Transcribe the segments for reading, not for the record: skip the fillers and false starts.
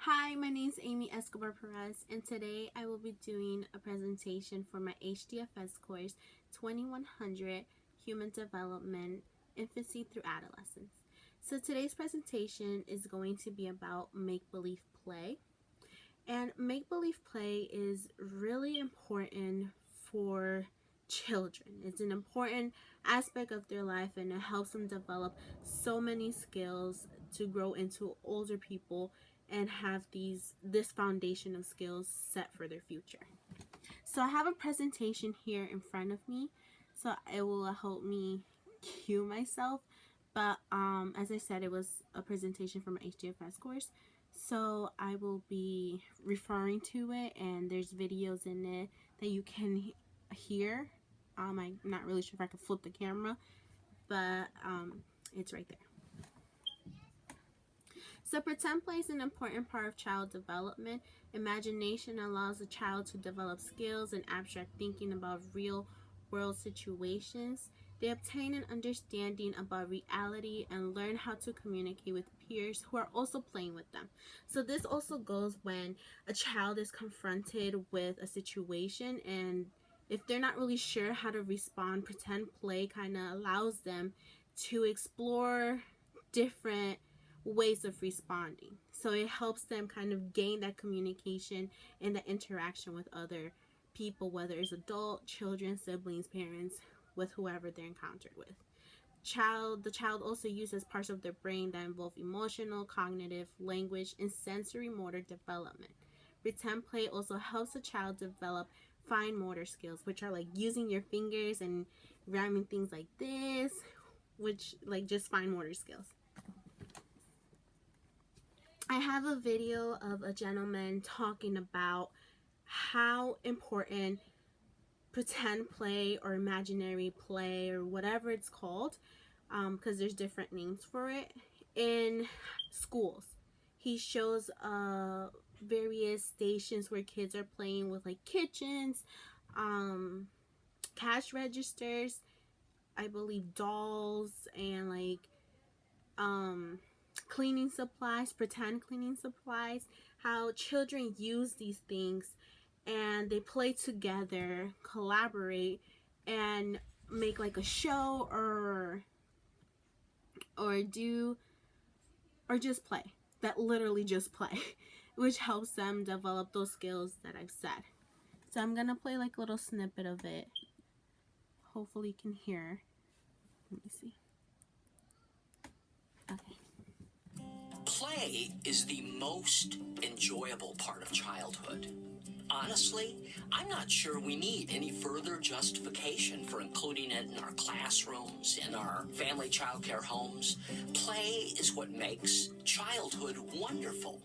Hi, my name is Amy Escobar Perez, and today I will be doing a presentation for my HDFS course 2100 Human Development, Infancy through Adolescence. So today's presentation is going to be about make-believe play. And make-believe play is really important for children. It's an important aspect of their life, and it helps them develop so many skills to grow into older people and have this foundation of skills set for their future. So I have a presentation here in front of me, so it will help me cue myself. But as I said, it was a presentation from my HDFS course, so I will be referring to it, and there's videos in it that you can hear. I'm not really sure if I can flip the camera, but it's right there. So pretend play is an important part of child development. Imagination allows a child to develop skills and abstract thinking about real world situations. They obtain an understanding about reality and learn how to communicate with peers who are also playing with them. So this also goes when a child is confronted with a situation, and if they're not really sure how to respond, pretend play kind of allows them to explore different ways of responding. So it helps them kind of gain that communication and that interaction with other people, whether it's adult, children, siblings, parents, with whoever they're encountered with. The child also uses parts of their brain that involve emotional, cognitive, language, and sensory motor development. Pretend play also helps a child develop fine motor skills, which are like using your fingers and rhyming things like this, which like just fine motor skills. I have a video of a gentleman talking about how important pretend play or imaginary play or whatever it's called, because there's different names for it, in schools. He shows various stations where kids are playing with like kitchens, cash registers, I believe dolls, and like cleaning supplies, pretend cleaning supplies, how children use these things and they play together, collaborate, and make like a show or just play. That literally just play, which helps them develop those skills that I've said. So I'm gonna play like a little snippet of it. Hopefully you can hear. Let me see. Okay. Play is the most enjoyable part of childhood. Honestly, I'm not sure we need any further justification for including it in our classrooms, in our family childcare homes. Play is what makes childhood wonderful.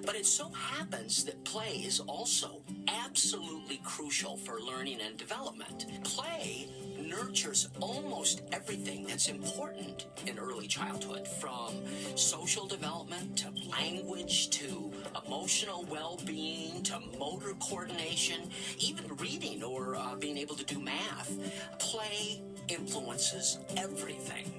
But it so happens that play is also absolutely crucial for learning and development. Play nurtures almost everything that's important in early childhood, from social development to language to emotional well-being to motor coordination, even reading or being able to do math. Play influences everything.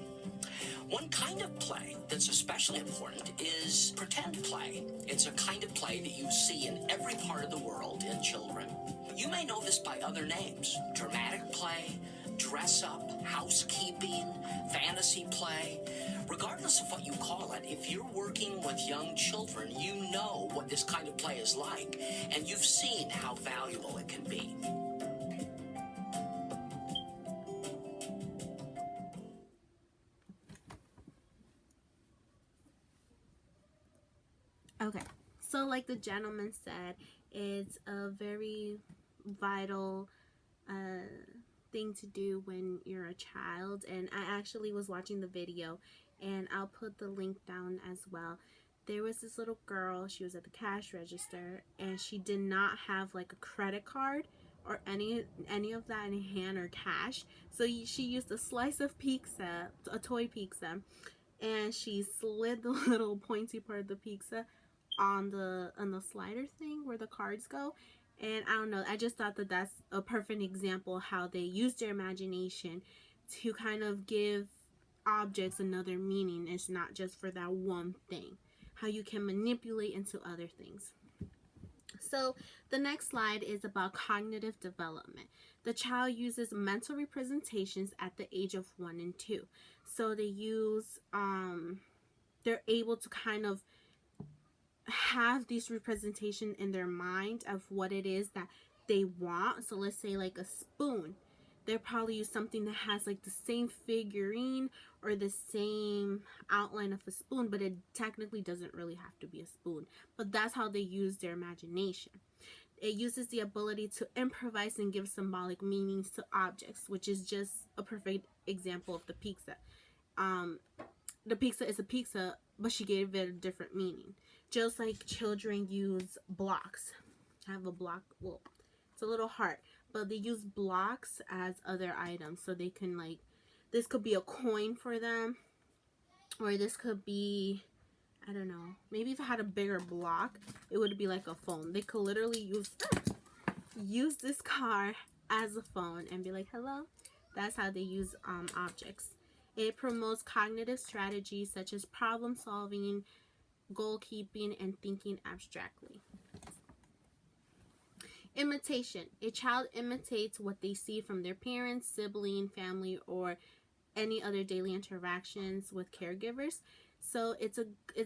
One kind of play that's especially important is pretend play. It's a kind of play that you see in every part of the world in children. You may know this by other names: dramatic play, dress up, housekeeping, fantasy play. Regardless of what you call it, if you're working with young children, you know what this kind of play is like, and you've seen how valuable it can be. Okay, so like the gentleman said, it's a very vital thing to do when you're a child, and I actually was watching the video, and I'll put the link down as well. There was this little girl, she was at the cash register, and she did not have like a credit card or any of that in hand or cash, so she used a slice of pizza, a toy pizza, and she slid the little pointy part of the pizza on the slider thing where the cards go. And I don't know, I just thought that that's a perfect example how they use their imagination to kind of give objects another meaning. It's not just for that one thing. how you can manipulate into other things. So the next slide is about cognitive development. The child uses mental representations at the age of 1 and 2. So they're able to kind of have these representation in their mind of what it is that they want. So let's say like a spoon. They'll probably use something that has like the same figurine or the same outline of a spoon, but it technically doesn't really have to be a spoon. But that's how they use their imagination. It uses the ability to improvise and give symbolic meanings to objects, which is just a perfect example of the pizza. The pizza is a pizza, but she gave it a different meaning. Just like children use blocks. I have a block, well, it's a little heart, but they use blocks as other items. So they can like, this could be a coin for them, or this could be, I don't know, maybe if I had a bigger block, it would be like a phone. They could literally use this car as a phone and be like, hello. That's how they use objects. It promotes cognitive strategies such as problem solving, goal keeping, and thinking abstractly. Imitation. A child imitates what they see from their parents, sibling, family, or any other daily interactions with caregivers. So it's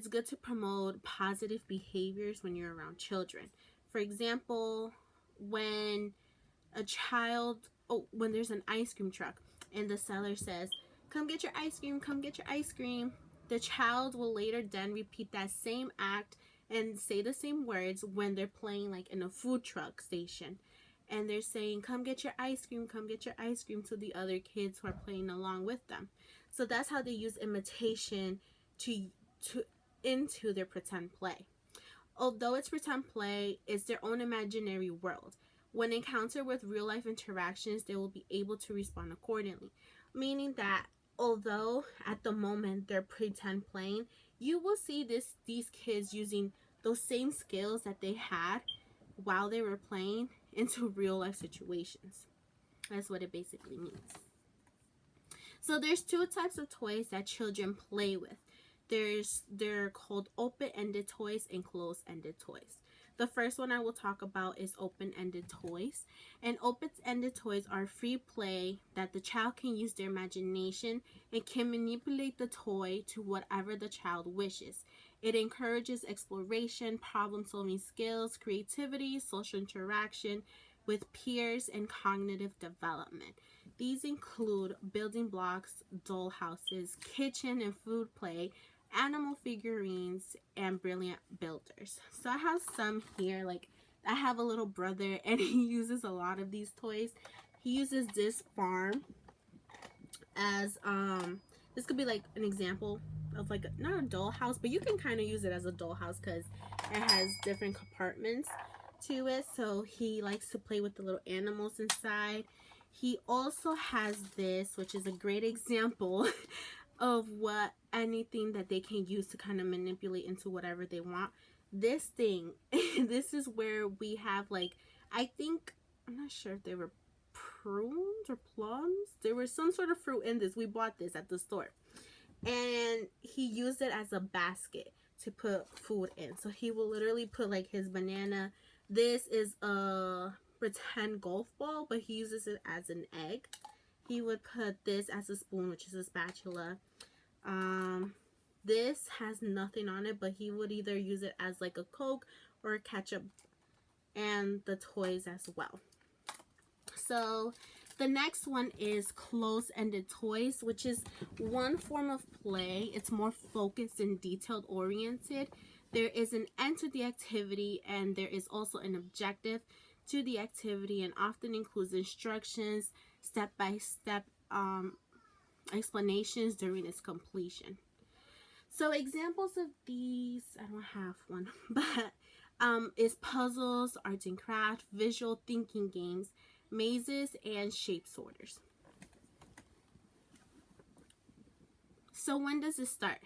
good to promote positive behaviors when you're around children. For example, when when there's an ice cream truck and the seller says, come get your ice cream, come get your ice cream, the child will later then repeat that same act and say the same words when they're playing like in a food truck station. And they're saying, come get your ice cream, come get your ice cream to the other kids who are playing along with them. So that's how they use imitation to into their pretend play. Although it's pretend play, it's their own imaginary world. When encountered with real life interactions, they will be able to respond accordingly. Meaning that although at the moment they're pretend playing, you will see these kids using those same skills that they had while they were playing into real life situations. That's what it basically means. So there's two types of toys that children play with. They're called open-ended toys and closed-ended toys. The first one I will talk about is open-ended toys. And open-ended toys are free play that the child can use their imagination and can manipulate the toy to whatever the child wishes. It encourages exploration, problem-solving skills, creativity, social interaction with peers, and cognitive development. These include building blocks, doll houses, kitchen and food play, animal figurines, and brilliant builders. So I have some here. Like, I have a little brother and he uses a lot of these toys. He uses this farm as this could be like an example of like not a dollhouse, but you can kind of use it as a dollhouse because it has different compartments to it. So he likes to play with the little animals inside. He also has this, which is a great example of what anything that they can use to kind of manipulate into whatever they want. This thing, this is where we have like, I think, I'm not sure if they were prunes or plums. There was some sort of fruit in this. We bought this at the store. And he used it as a basket to put food in. So he will literally put like his banana. This is a pretend golf ball, but he uses it as an egg. He would put this as a spoon, which is a spatula. This has nothing on it, but he would either use it as like a Coke or a ketchup, and the toys as well. So the next one is closed-ended toys, which is one form of play. It's more focused and detailed oriented. There is an end to the activity, and there is also an objective to the activity, and often includes instructions, step-by-step explanations during its completion. So examples of these, I don't have one, but is puzzles, arts and craft, visual thinking games, mazes, and shape sorters. So when does it start?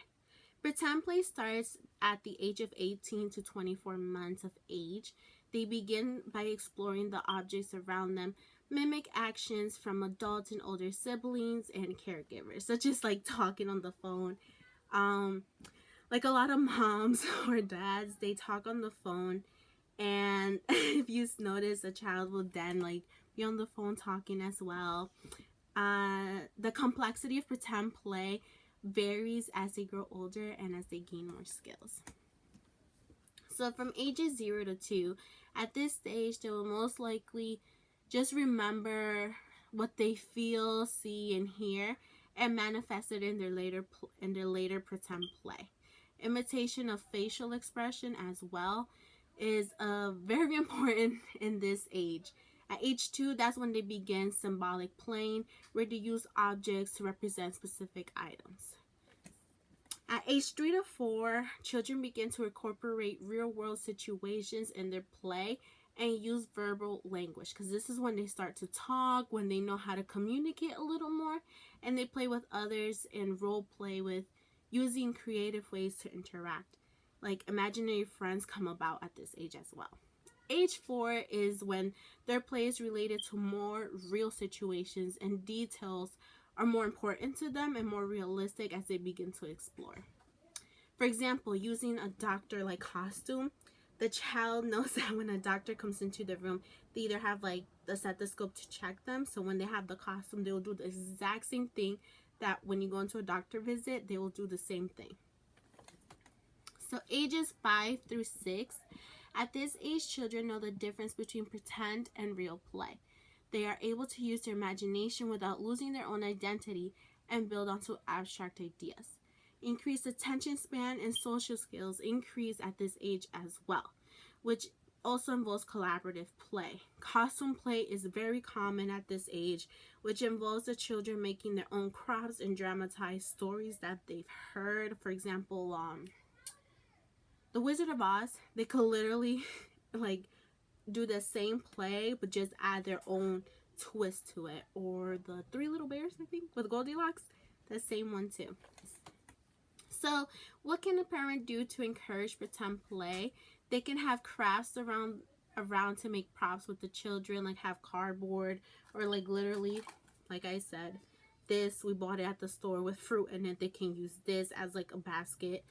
Pretend play starts at the age of 18 to 24 months of age. They begin by exploring the objects around them, mimic actions from adults and older siblings and caregivers, such as like talking on the phone. Like a lot of moms or dads, they talk on the phone, and if you notice, a child will then like be on the phone talking as well. The complexity of pretend play varies as they grow older and as they gain more skills. So from ages 0 to 2, at this stage, they will most likely just remember what they feel, see, and hear, and manifest it in their later pretend play. Imitation of facial expression as well is very important in this age. At age 2, that's when they begin symbolic playing, where they use objects to represent specific items. At age 3 to 4, children begin to incorporate real world situations in their play and use verbal language, because this is when they start to talk, when they know how to communicate a little more, and they play with others and role play with using creative ways to interact. Like imaginary friends come about at this age as well. Age 4 is when their play is related to more real situations and details are more important to them and more realistic as they begin to explore. For example, using a doctor-like costume, the child knows that when a doctor comes into the room, they either have like the stethoscope to check them, so when they have the costume, they will do the exact same thing that when you go into a doctor visit, they will do the same thing. So ages 5 through 6, at this age, children know the difference between pretend and real play. They are able to use their imagination without losing their own identity and build onto abstract ideas. Increased attention span and social skills increase at this age as well, which also involves collaborative play. Costume play is very common at this age, which involves the children making their own crops and dramatize stories that they've heard. For example, The Wizard of Oz, they could literally like do the same play but just add their own twist to it. Or the Three Little Bears, I think, with Goldilocks, the same one too. So what can a parent do to encourage pretend play? They can have crafts around to make props with the children, like have cardboard, or like literally, like I said, this we bought it at the store with fruit in it. They can use this as like a basket.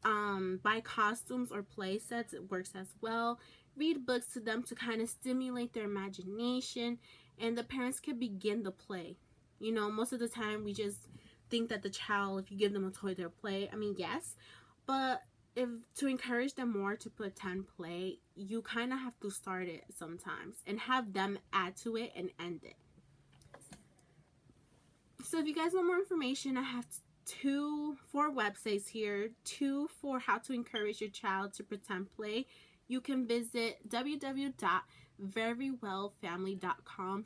Buy costumes or play sets, it works as well. Read books to them to kind of stimulate their imagination, and the parents can begin the play. You know, most of the time we just think that the child, if you give them a toy, they'll play. I mean, yes, but if to encourage them more to pretend play, you kind of have to start it sometimes and have them add to it and end it. So if you guys want more information, I have 4 websites here. 2 for how to encourage your child to pretend play. You can visit www.verywellfamily.com/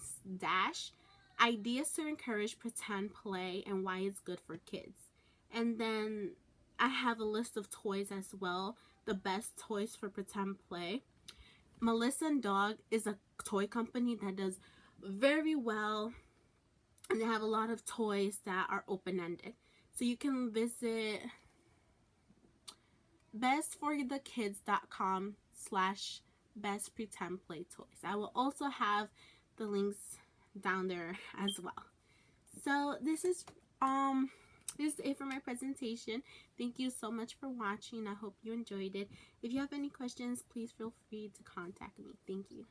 ideas to encourage pretend play and why it's good for kids. And then I have a list of toys as well, the best toys for pretend play. Melissa and Dog is a toy company that does very well, and they have a lot of toys that are open-ended. So you can visit bestforthekids.com/ best pretend play toys. I will also have the links down there as well. So this is it for my presentation. Thank you so much for watching. I hope you enjoyed it. If you have any questions, please feel free to contact me. Thank you.